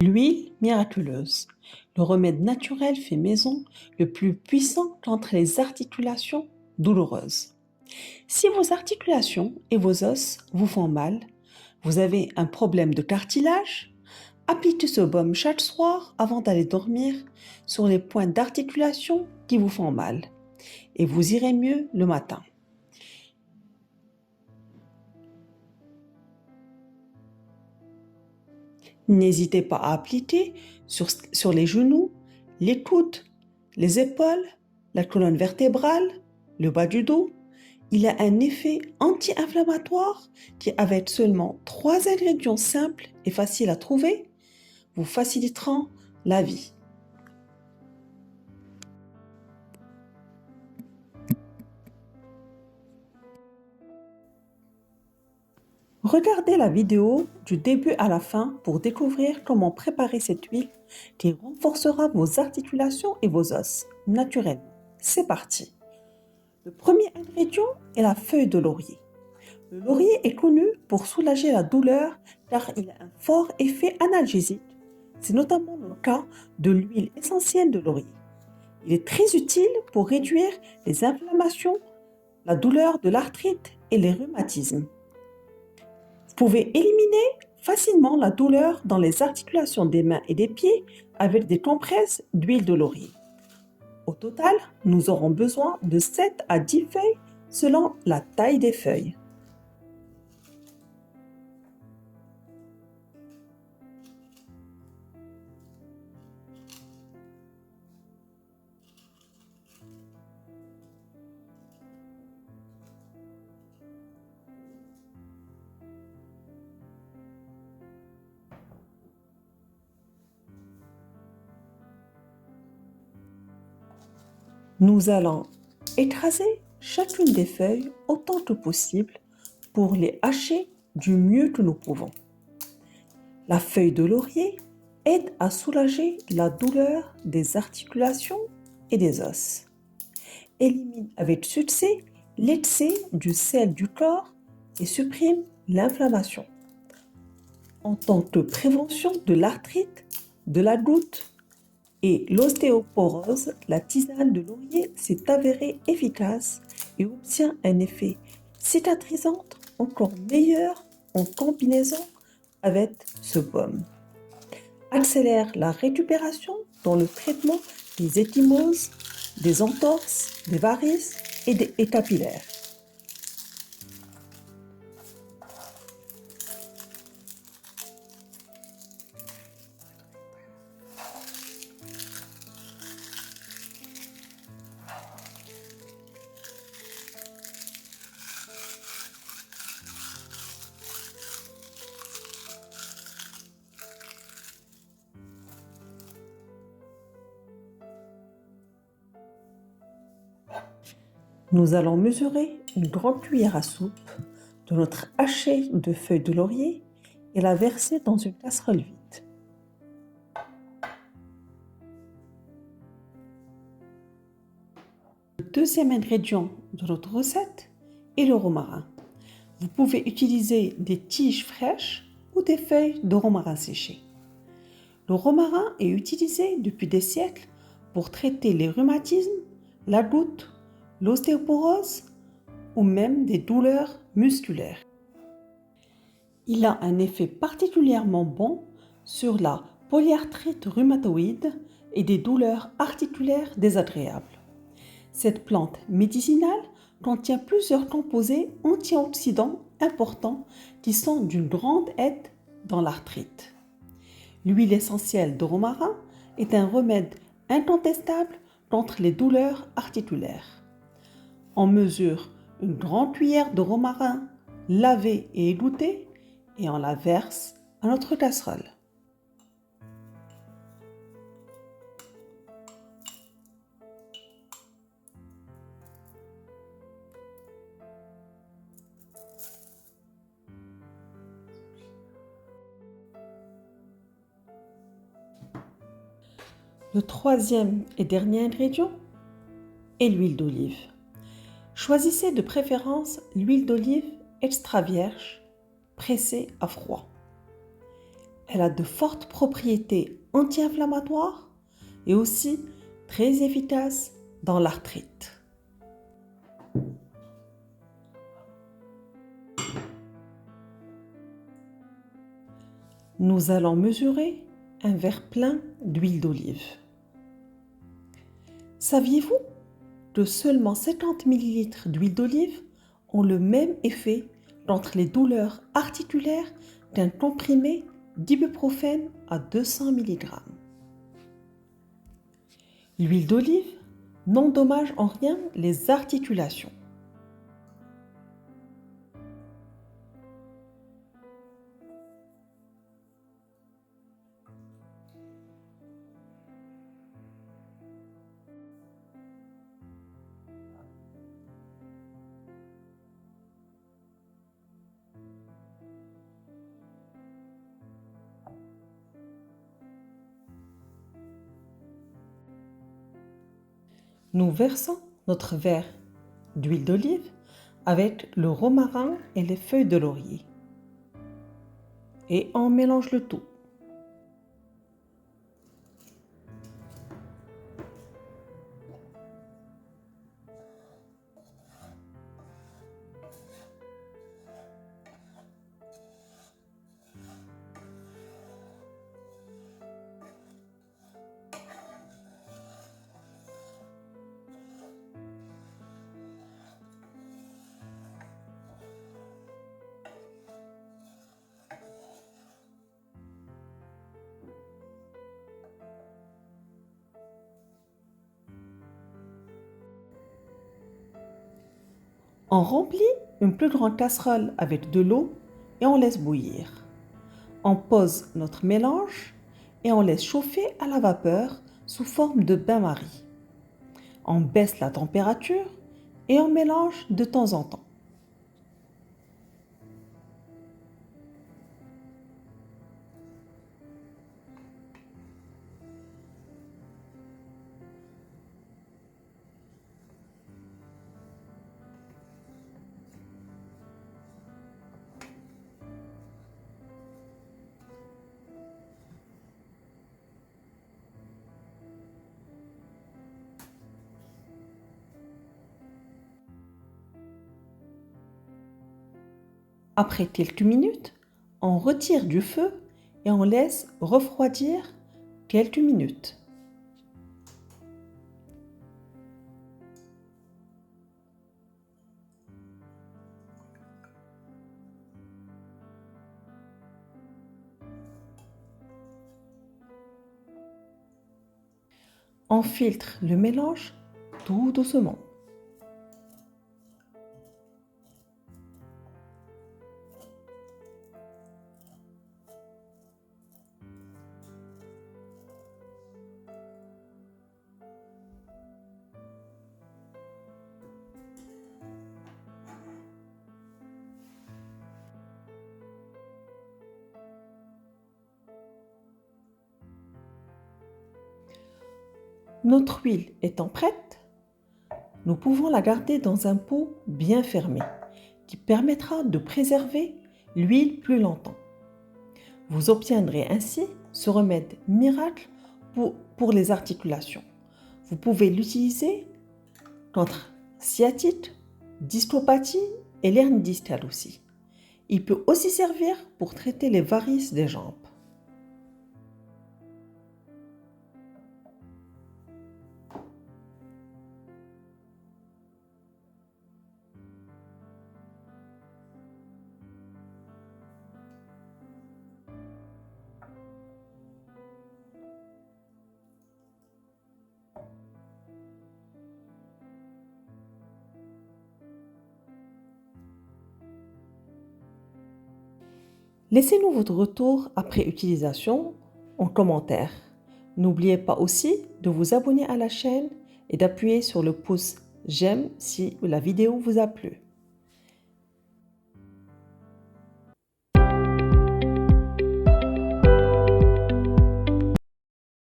L'huile miraculeuse, le remède naturel fait maison le plus puissant contre les articulations douloureuses. Si vos articulations et vos os vous font mal, vous avez un problème de cartilage, appliquez ce baume chaque soir avant d'aller dormir sur les points d'articulation qui vous font mal et vous irez mieux le matin. N'hésitez pas à appliquer sur les genoux, les coudes, les épaules, la colonne vertébrale, le bas du dos. Il a un effet anti-inflammatoire qui, avec seulement 3 ingrédients simples et faciles à trouver, vous faciliteront la vie. Regardez la vidéo du début à la fin pour découvrir comment préparer cette huile qui renforcera vos articulations et vos os naturellement. C'est parti! Le premier ingrédient est la feuille de laurier. Le laurier est connu pour soulager la douleur car il a un fort effet analgésique. C'est notamment le cas de l'huile essentielle de laurier. Il est très utile pour réduire les inflammations, la douleur de l'arthrite et les rhumatismes. Vous pouvez éliminer facilement la douleur dans les articulations des mains et des pieds avec des compresses d'huile de laurier. Au total, nous aurons besoin de 7 à 10 feuilles selon la taille des feuilles. Nous allons écraser chacune des feuilles autant que possible pour les hacher du mieux que nous pouvons. La feuille de laurier aide à soulager la douleur des articulations et des os. Élimine avec succès l'excès du sel du corps et supprime l'inflammation. En tant que prévention de l'arthrite, de la goutte et l'ostéoporose, la tisane de laurier s'est avérée efficace et obtient un effet cicatrisant encore meilleur en combinaison avec ce baume. Accélère la récupération dans le traitement des ecchymoses, des entorses, des varices et des capillaires. Nous allons mesurer une grande cuillère à soupe de notre hachée de feuilles de laurier et la verser dans une casserole vide. Le deuxième ingrédient de notre recette est le romarin. Vous pouvez utiliser des tiges fraîches ou des feuilles de romarin séchées. Le romarin est utilisé depuis des siècles pour traiter les rhumatismes, la goutte, l'ostéoporose ou même des douleurs musculaires. Il a un effet particulièrement bon sur la polyarthrite rhumatoïde et des douleurs articulaires désagréables. Cette plante médicinale contient plusieurs composés antioxydants importants qui sont d'une grande aide dans l'arthrite. L'huile essentielle de romarin est un remède incontestable contre les douleurs articulaires. On mesure une grande cuillère de romarin lavée et égouttée et on la verse à notre casserole. Le troisième et dernier ingrédient est l'huile d'olive. Choisissez de préférence l'huile d'olive extra vierge, pressée à froid. Elle a de fortes propriétés anti-inflammatoires et aussi très efficace dans l'arthrite. Nous allons mesurer un verre plein d'huile d'olive. Saviez-vous que seulement 50 ml d'huile d'olive ont le même effet contre les douleurs articulaires qu'un comprimé d'ibuprofène à 200 mg? L'huile d'olive n'endommage en rien les articulations. Nous versons notre verre d'huile d'olive avec le romarin et les feuilles de laurier. Et on mélange le tout. On remplit une plus grande casserole avec de l'eau et on laisse bouillir. On pose notre mélange et on laisse chauffer à la vapeur sous forme de bain-marie. On baisse la température et on mélange de temps en temps. Après quelques minutes, on retire du feu et on laisse refroidir quelques minutes. On filtre le mélange tout doucement. Notre huile étant prête, nous pouvons la garder dans un pot bien fermé qui permettra de préserver l'huile plus longtemps. Vous obtiendrez ainsi ce remède miracle pour les articulations. Vous pouvez l'utiliser contre sciatique, discopathie et l'hernie discale aussi. Il peut aussi servir pour traiter les varices des jambes. Laissez-nous votre retour après utilisation en commentaire. N'oubliez pas aussi de vous abonner à la chaîne et d'appuyer sur le pouce j'aime si la vidéo vous a plu.